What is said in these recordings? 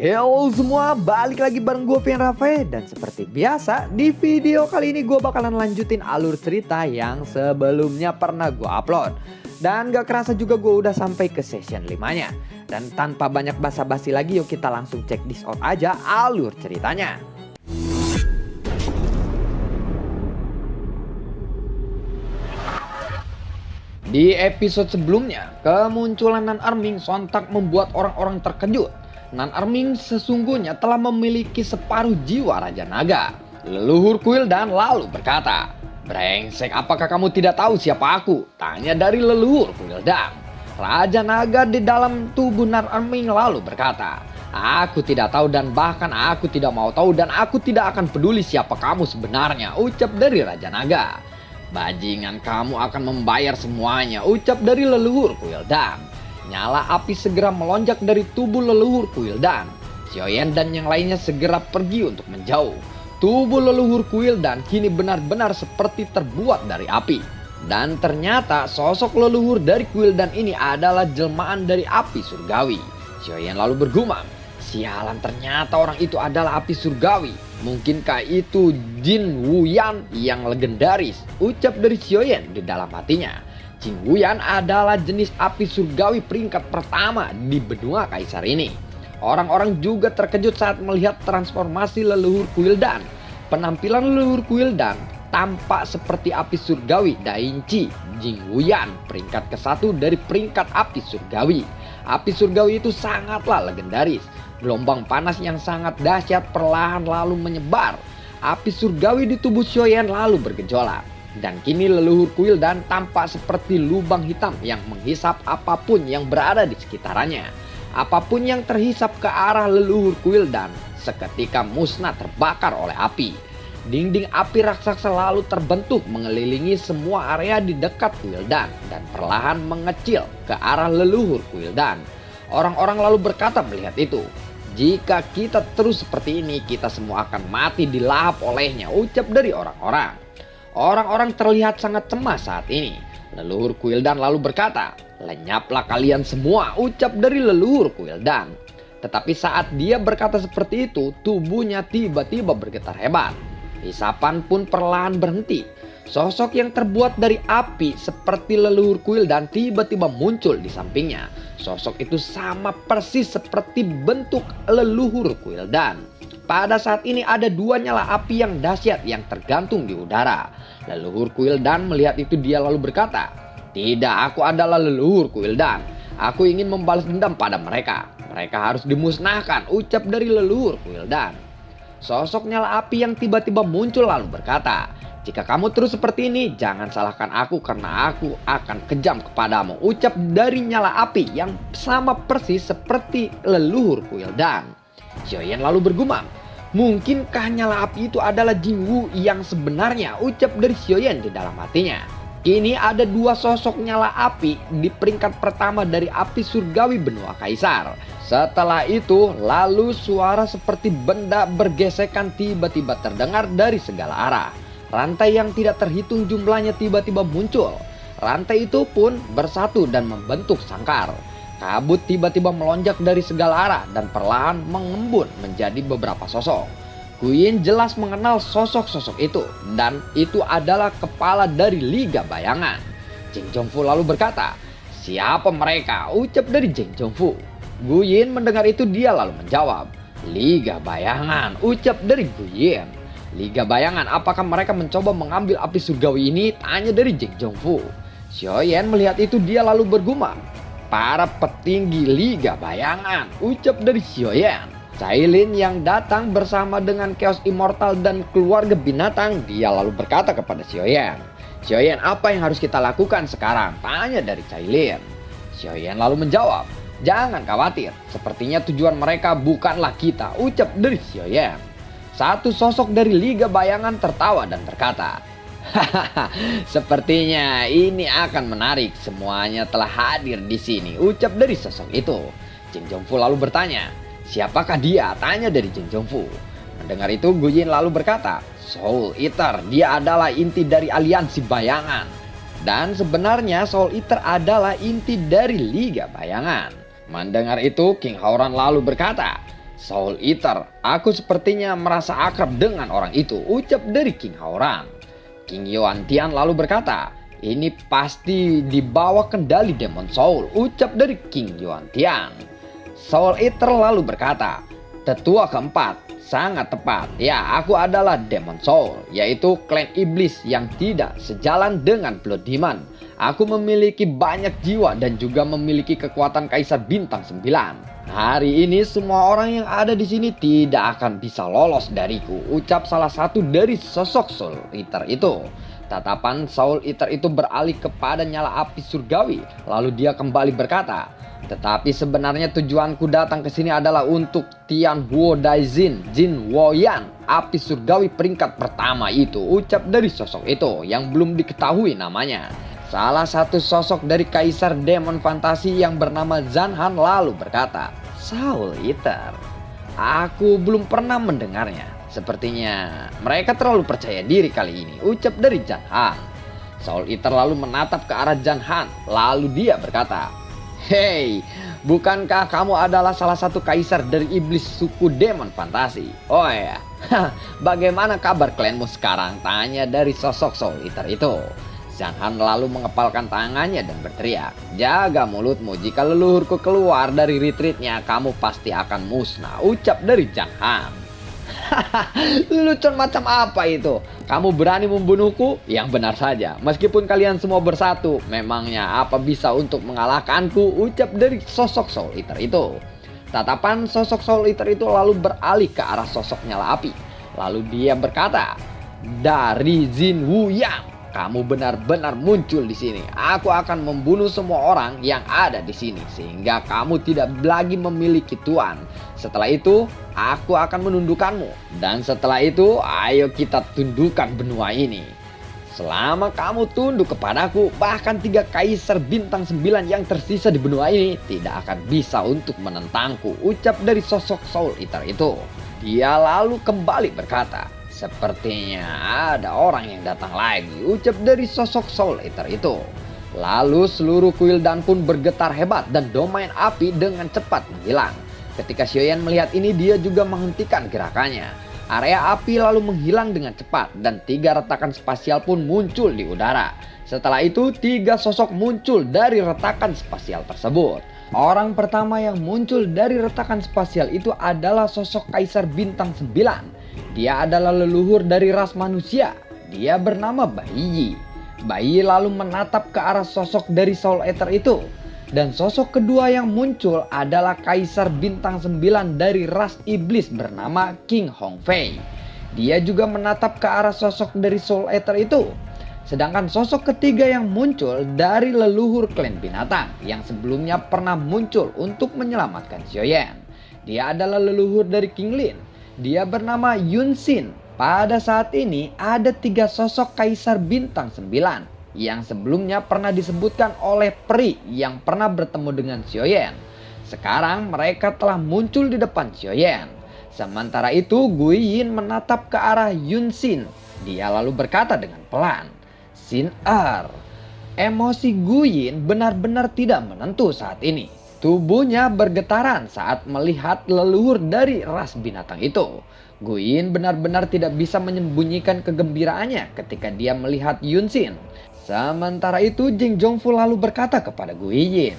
Hello semua, balik lagi bareng gue Pian Rafe. Dan seperti biasa, di video kali ini gue bakalan lanjutin alur cerita yang sebelumnya pernah gue upload. Dan gak kerasa juga gue udah sampai ke session 5-nya. Dan tanpa banyak basa-basi lagi, yuk kita langsung check this out aja alur ceritanya. Di episode sebelumnya, kemunculan Nan Arming sontak membuat orang-orang terkejut. Nan Arming sesungguhnya telah memiliki separuh jiwa Raja Naga. Leluhur kuil dan lalu berkata, "Brengsek, apakah kamu tidak tahu siapa aku?" Tanya dari leluhur kuil dan Raja Naga di dalam tubuh Nan Arming lalu berkata, "Aku tidak tahu dan bahkan aku tidak mau tahu dan aku tidak akan peduli siapa kamu sebenarnya," ucap dari Raja Naga. "Bajingan, kamu akan membayar semuanya," ucap dari leluhur kuil dan nyala api segera melonjak dari tubuh leluhur kuil dan Xiaoyan dan yang lainnya segera pergi untuk menjauh. Tubuh leluhur kuil dan kini benar-benar seperti terbuat dari api. Dan ternyata sosok leluhur dari kuil dan ini adalah jelmaan dari api surgawi. Xiaoyan lalu bergumam, "Sialan, ternyata orang itu adalah api surgawi. Mungkinkah itu Jin Wuyan yang legendaris?" ucap dari Xiaoyan di dalam hatinya. Jin Wuyan adalah jenis api surgawi peringkat pertama di benua kaisar ini. Orang-orang juga terkejut saat melihat transformasi leluhur kuil dan penampilan leluhur kuil dan tampak seperti api surgawi Dainchi Jin Wuyan peringkat ke-1 dari peringkat api surgawi. Api surgawi itu sangatlah legendaris. Gelombang panas yang sangat dahsyat perlahan lalu menyebar. Api surgawi di tubuh Xiaoyan lalu bergejolak. Dan kini leluhur kuil dan tampak seperti lubang hitam yang menghisap apapun yang berada di sekitarnya. Apapun yang terhisap ke arah leluhur kuil dan seketika musnah terbakar oleh api. Dinding api raksasa lalu terbentuk mengelilingi semua area di dekat kuil dan perlahan mengecil ke arah leluhur kuil dan orang-orang lalu berkata melihat itu, "Jika kita terus seperti ini, kita semua akan mati dilahap olehnya," ucap dari orang-orang. Orang-orang terlihat sangat cemas saat ini. Leluhur kuil dan lalu berkata, "Lenyaplah kalian semua," ucap dari leluhur kuil dan. Tetapi saat dia berkata seperti itu, tubuhnya tiba-tiba bergetar hebat. Hisapan pun perlahan berhenti. Sosok yang terbuat dari api seperti leluhur kuil dan tiba-tiba muncul di sampingnya. Sosok itu sama persis seperti bentuk leluhur kuil dan pada saat ini ada dua nyala api yang dahsyat yang tergantung di udara. Leluhur kuil dan melihat itu dia lalu berkata, "Tidak, aku adalah leluhur kuil dan aku ingin membalas dendam pada mereka. Mereka harus dimusnahkan," ucap dari leluhur kuil dan sosok nyala api yang tiba-tiba muncul lalu berkata, "Jika kamu terus seperti ini, jangan salahkan aku karena aku akan kejam kepadamu," ucap dari nyala api yang sama persis seperti leluhur kuil dan Xiaoyan lalu bergumam, "Mungkinkah nyala api itu adalah Jin Wu yang sebenarnya?" ucap dari Xiaoyan di dalam hatinya. Kini ada dua sosok nyala api di peringkat pertama dari api surgawi benua kaisar. Setelah itu lalu suara seperti benda bergesekan tiba-tiba terdengar dari segala arah. Rantai yang tidak terhitung jumlahnya tiba-tiba muncul. Rantai itu pun bersatu dan membentuk sangkar. Kabut tiba-tiba melonjak dari segala arah dan perlahan mengembun menjadi beberapa sosok. Guyin jelas mengenal sosok-sosok itu dan itu adalah kepala dari Liga Bayangan. Jeng Jongfu lalu berkata, "Siapa mereka?" ucap dari Jeng Jongfu. Guyin mendengar itu dia lalu menjawab, "Liga Bayangan," ucap dari Guyin. "Liga Bayangan, apakah mereka mencoba mengambil api surgawi ini?" tanya dari Jeng Jongfu. Xiaoyan melihat itu dia lalu bergumam, "Para petinggi Liga Bayangan," ucap dari Xiaoyan. Cailin yang datang bersama dengan Chaos Immortal dan keluarga binatang, dia lalu berkata kepada Xiaoyan, "Xiaoyan, apa yang harus kita lakukan sekarang?" tanya dari Cailin. Xiaoyan lalu menjawab, "Jangan khawatir, sepertinya tujuan mereka bukanlah kita," ucap dari Xiaoyan. Satu sosok dari Liga Bayangan tertawa dan berkata, "Hahaha, sepertinya ini akan menarik. Semuanya telah hadir di sini," ucap dari sosok itu. Jeng Jongfu lalu bertanya, "Siapakah dia?" tanya dari Jeng Jongfu. Mendengar itu Guyin lalu berkata, "Soul Eater, dia adalah inti dari aliansi bayangan." Dan sebenarnya Soul Eater adalah inti dari Liga Bayangan. Mendengar itu King Hauran lalu berkata, Soul Eater, aku sepertinya merasa akrab dengan orang itu, ucap dari King Haoran. King Yuan-tian lalu berkata, ini pasti di bawah kendali Demon Soul, ucap dari King Yuan-tian. Soul Eater lalu berkata, tetua keempat, sangat tepat. Ya, aku adalah Demon Soul, yaitu klan iblis yang tidak sejalan dengan Blood Demon. Aku memiliki banyak jiwa dan juga memiliki kekuatan Kaisar Bintang 9. Hari ini semua orang yang ada di sini tidak akan bisa lolos dariku, ucap salah satu dari sosok Soul Eater itu. Tatapan Soul Eater itu beralih kepada nyala api surgawi, lalu dia kembali berkata, tetapi sebenarnya tujuanku datang ke sini adalah untuk Tian Huo Daijin Jin Woyan, api surgawi peringkat pertama itu, ucap dari sosok itu yang belum diketahui namanya. Salah satu sosok dari Kaisar Demon Fantasi yang bernama Zhan Han lalu berkata, Soul Eater, aku belum pernah mendengarnya. Sepertinya mereka terlalu percaya diri kali ini, ucap dari Zhan Han. Soul Eater lalu menatap ke arah Zhan Han, lalu dia berkata, hei, bukankah kamu adalah salah satu kaisar dari iblis suku Demon Fantasi? Oh ya, bagaimana kabar klanmu sekarang? Tanya dari sosok Soul Eater itu. Zhan Han lalu mengepalkan tangannya dan berteriak, jaga mulutmu, jika leluhurku keluar dari retreatnya kamu pasti akan musnah, ucap dari Zhan Han. Lelucon macam apa itu? Kamu berani membunuhku? Yang benar saja, meskipun kalian semua bersatu, memangnya apa bisa untuk mengalahkanku, ucap dari sosok Soul Eater itu. Tatapan sosok Soul Eater itu lalu beralih ke arah sosok nyala api. Lalu dia berkata, dari Jin Wuyang, kamu benar-benar muncul di sini. Aku akan membunuh semua orang yang ada di sini sehingga kamu tidak lagi memiliki tuan. Setelah itu, aku akan menundukkanmu. Dan setelah itu, ayo kita tundukkan benua ini. Selama kamu tunduk kepadaku, bahkan 3 kaisar bintang 9 yang tersisa di benua ini tidak akan bisa untuk menentangku, ucap dari sosok Soul Eater itu. Dia lalu kembali berkata, sepertinya ada orang yang datang lagi, ucap dari sosok Soul Eater itu. Lalu seluruh kuil dan pun bergetar hebat dan domain api dengan cepat menghilang. Ketika Xiaoyan melihat ini, dia juga menghentikan gerakannya. Area api lalu menghilang dengan cepat dan 3 retakan spasial pun muncul di udara. Setelah itu 3 sosok muncul dari retakan spasial tersebut. Orang pertama yang muncul dari retakan spasial itu adalah sosok Kaisar Bintang 9. Dia adalah leluhur dari ras manusia. Dia bernama Bai Yi. Bai Yi lalu menatap ke arah sosok dari Soul Eater itu. Dan sosok kedua yang muncul adalah Kaisar Bintang 9 dari ras iblis bernama King Hongfei. Dia juga menatap ke arah sosok dari Soul Eater itu. Sedangkan sosok ketiga yang muncul dari leluhur klan binatang yang sebelumnya pernah muncul untuk menyelamatkan Xiaoyan. Dia adalah leluhur dari King Lin. Dia bernama Yun Xin. Pada saat ini ada 3 sosok Kaisar Bintang 9 yang sebelumnya pernah disebutkan oleh peri yang pernah bertemu dengan Xiaoyan. Sekarang mereka telah muncul di depan Xiaoyan. Sementara itu Gui Yin menatap ke arah Yun Xin. Dia lalu berkata dengan pelan, Xin Er. Emosi Gui Yin benar-benar tidak menentu saat ini. Tubuhnya bergetaran saat melihat leluhur dari ras binatang itu. Gui Yin benar-benar tidak bisa menyembunyikan kegembiraannya ketika dia melihat Yun Xin. Sementara itu Jing Zhongfu lalu berkata kepada Gui Yin,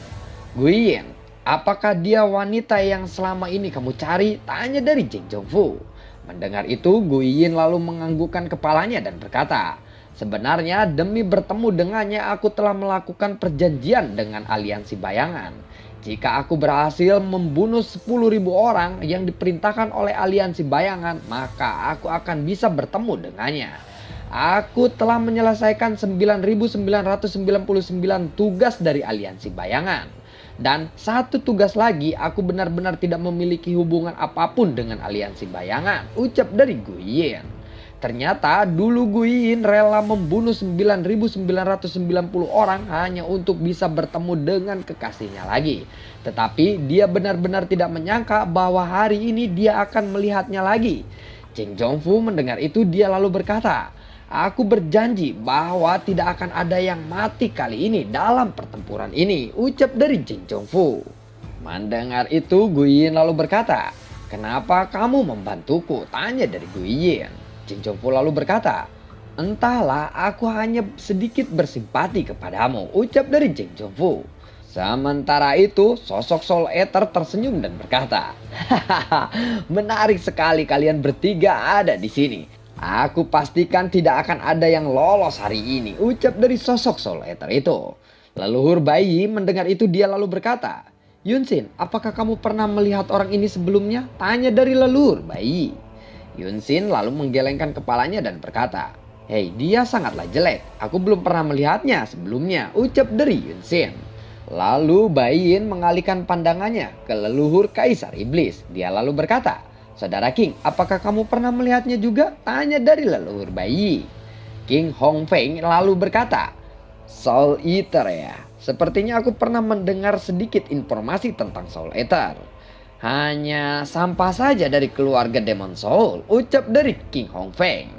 Gui Yin, apakah dia wanita yang selama ini kamu cari? Tanya dari Jing Zhongfu. Mendengar itu Gui Yin lalu menganggukkan kepalanya dan berkata, sebenarnya demi bertemu dengannya aku telah melakukan perjanjian dengan aliansi bayangan. Jika aku berhasil membunuh 10.000 orang yang diperintahkan oleh aliansi bayangan, maka aku akan bisa bertemu dengannya. Aku telah menyelesaikan 9.999 tugas dari aliansi bayangan. Dan satu tugas lagi, aku benar-benar tidak memiliki hubungan apapun dengan aliansi bayangan, ucap dari Gui Yin. Ternyata dulu Gui Yin rela membunuh 9.990 orang hanya untuk bisa bertemu dengan kekasihnya lagi. Tetapi dia benar-benar tidak menyangka bahwa hari ini dia akan melihatnya lagi. Jing Zhongfu mendengar itu dia lalu berkata, aku berjanji bahwa tidak akan ada yang mati kali ini dalam pertempuran ini, ucap dari Jing Zhongfu. Mendengar itu Gui Yin lalu berkata, "Kenapa kamu membantuku?" tanya dari Guiyin. Jing Jongfu lalu berkata, "Entahlah, aku hanya sedikit bersimpati kepadamu," ucap dari Jing Jongfu. Sementara itu, sosok Soul Eater tersenyum dan berkata, "Hahaha, menarik sekali kalian bertiga ada di sini. Aku pastikan tidak akan ada yang lolos hari ini," ucap dari sosok Soul Eater itu. Leluhur bayi mendengar itu dia lalu berkata, "Yunsin, apakah kamu pernah melihat orang ini sebelumnya?" tanya dari leluhur bayi. Yunsin lalu menggelengkan kepalanya dan berkata, "Hei, dia sangatlah jelek. Aku belum pernah melihatnya sebelumnya," ucap dari Yunsin. Lalu Baiyin mengalihkan pandangannya ke leluhur Kaisar Iblis. Dia lalu berkata, "Saudara King, apakah kamu pernah melihatnya juga?" tanya dari leluhur bayi. King Hongfeng lalu berkata, "Soul Eater ya. Sepertinya aku pernah mendengar sedikit informasi tentang Soul Eater. Hanya sampah saja dari keluarga Demon Soul," ucap dari King Hongfeng.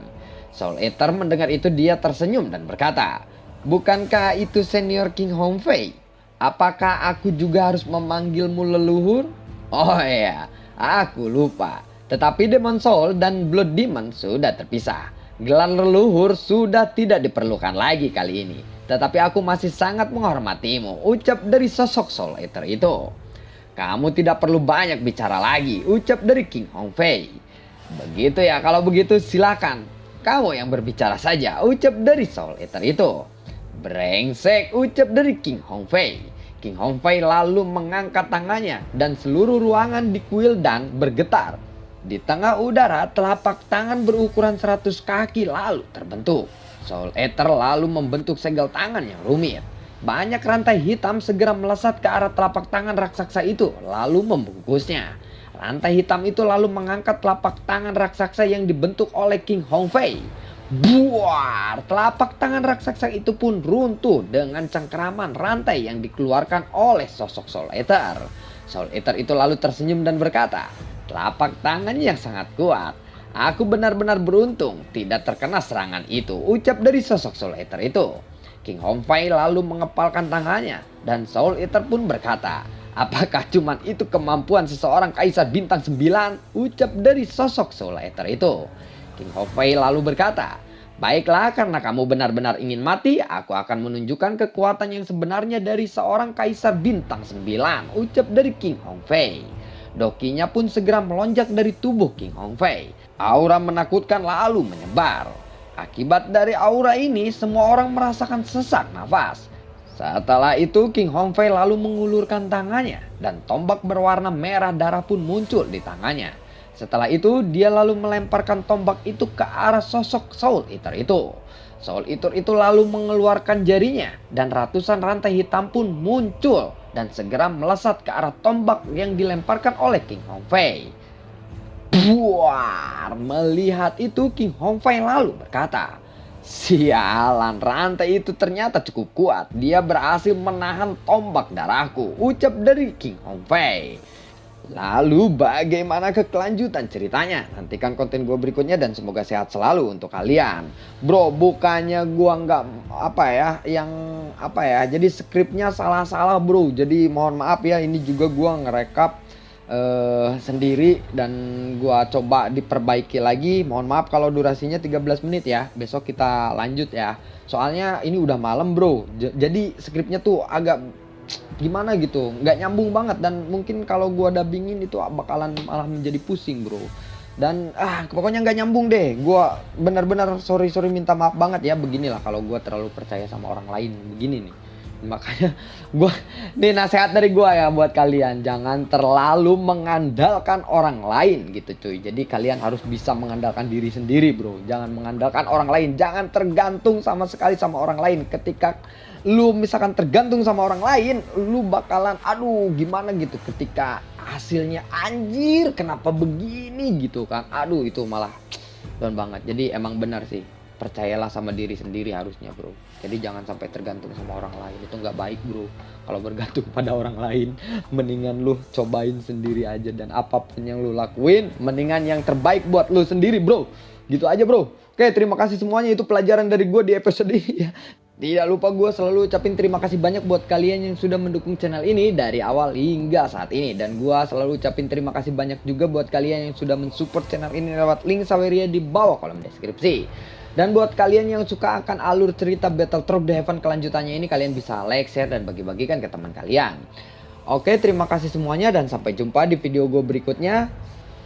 Soul Eater mendengar itu dia tersenyum dan berkata, "Bukankah itu senior King Hongfei? Apakah aku juga harus memanggilmu leluhur?" "Oh iya, aku lupa. Tetapi Demon Soul dan Blood Demon sudah terpisah. Gelar leluhur sudah tidak diperlukan lagi kali ini. Tetapi aku masih sangat menghormatimu," ucap dari sosok Soul Eater itu. "Kamu tidak perlu banyak bicara lagi," ucap dari King Hongfei. "Begitu ya, kalau begitu silakan. Kamu yang berbicara saja," ucap dari Soul Eater itu. "Brengsek," ucap dari King Hongfei. King Hongfei lalu mengangkat tangannya dan seluruh ruangan di kuil dan bergetar. Di tengah udara, telapak tangan berukuran 100 kaki lalu terbentuk. Soul Eater lalu membentuk segel tangan yang rumit. Banyak rantai hitam segera melesat ke arah telapak tangan raksasa itu lalu membungkusnya. Rantai hitam itu lalu mengangkat telapak tangan raksasa yang dibentuk oleh King Hongfei. Buar, telapak tangan raksasa itu pun runtuh dengan cengkeraman rantai yang dikeluarkan oleh sosok Soul Eater. Soul Eater itu lalu tersenyum dan berkata, "Telapak tangan yang sangat kuat. Aku benar-benar beruntung tidak terkena serangan itu," ucap dari sosok Soul Eater itu. King Hongfei lalu mengepalkan tangannya dan Soul Eater pun berkata, "Apakah cuma itu kemampuan seseorang Kaisar Bintang 9? ucap dari sosok Soul Eater itu. King Hongfei lalu berkata, "Baiklah, karena kamu benar-benar ingin mati, aku akan menunjukkan kekuatan yang sebenarnya dari seorang Kaisar Bintang 9, ucap dari King Hongfei. Dokinya pun segera melonjak dari tubuh King Hongfei. Aura menakutkan lalu menyebar. Akibat dari aura ini, semua orang merasakan sesak nafas. Setelah itu King Hongfei lalu mengulurkan tangannya dan tombak berwarna merah darah pun muncul di tangannya. Setelah itu dia lalu melemparkan tombak itu ke arah sosok Soul Eater itu. Soul Eater itu lalu mengeluarkan jarinya dan ratusan rantai hitam pun muncul dan segera melesat ke arah tombak yang dilemparkan oleh King Hongfei. Buar, melihat itu King Hongfei lalu berkata, "Sialan, rantai itu ternyata cukup kuat. Dia berhasil menahan tombak darahku," ucap dari King Hongfei. Lalu bagaimana kelanjutan ceritanya? Nantikan konten gue berikutnya dan semoga sehat selalu untuk kalian. Bro, bukannya gue nggak jadi skripnya salah-salah bro. Jadi mohon maaf ya, ini juga gue ngerekap sendiri dan gue coba diperbaiki lagi. Mohon maaf kalau durasinya 13 menit ya. Besok kita lanjut ya. Soalnya ini udah malam bro. Jadi skripnya tuh agak gimana gitu, nggak nyambung banget, dan mungkin kalau gua dubbingin itu bakalan malah menjadi pusing bro. Dan pokoknya nggak nyambung deh. Gua benar-benar sorry minta maaf banget ya. Beginilah kalau gua terlalu percaya sama orang lain begini nih. Makanya gua nih nasihat dari gua ya buat kalian, jangan terlalu mengandalkan orang lain gitu cuy. Jadi kalian harus bisa mengandalkan diri sendiri bro. Jangan mengandalkan orang lain, jangan tergantung sama sekali sama orang lain. Ketika lu misalkan tergantung sama orang lain, lu bakalan aduh gimana gitu ketika hasilnya anjir kenapa begini gitu kan. Aduh itu malah down banget. Jadi emang benar sih, percayalah sama diri sendiri harusnya bro. Jadi jangan sampai tergantung sama orang lain, itu nggak baik bro. Kalau bergantung pada orang lain, mendingan lu cobain sendiri aja. Dan apapun yang lu lakuin, mendingan yang terbaik buat lu sendiri bro. Gitu aja bro. Oke, terima kasih semuanya, itu pelajaran dari gue di episode ini ya. Tidak lupa gue selalu ucapin terima kasih banyak buat kalian yang sudah mendukung channel ini dari awal hingga saat ini. Dan gue selalu ucapin terima kasih banyak juga buat kalian yang sudah mensupport channel ini lewat link Saweria di bawah kolom deskripsi. Dan buat kalian yang suka akan alur cerita Battletrop The Heaven kelanjutannya ini, kalian bisa like, share, dan bagi-bagikan ke teman kalian. Oke, terima kasih semuanya dan sampai jumpa di video gue berikutnya.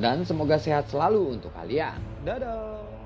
Dan semoga sehat selalu untuk kalian. Dadah!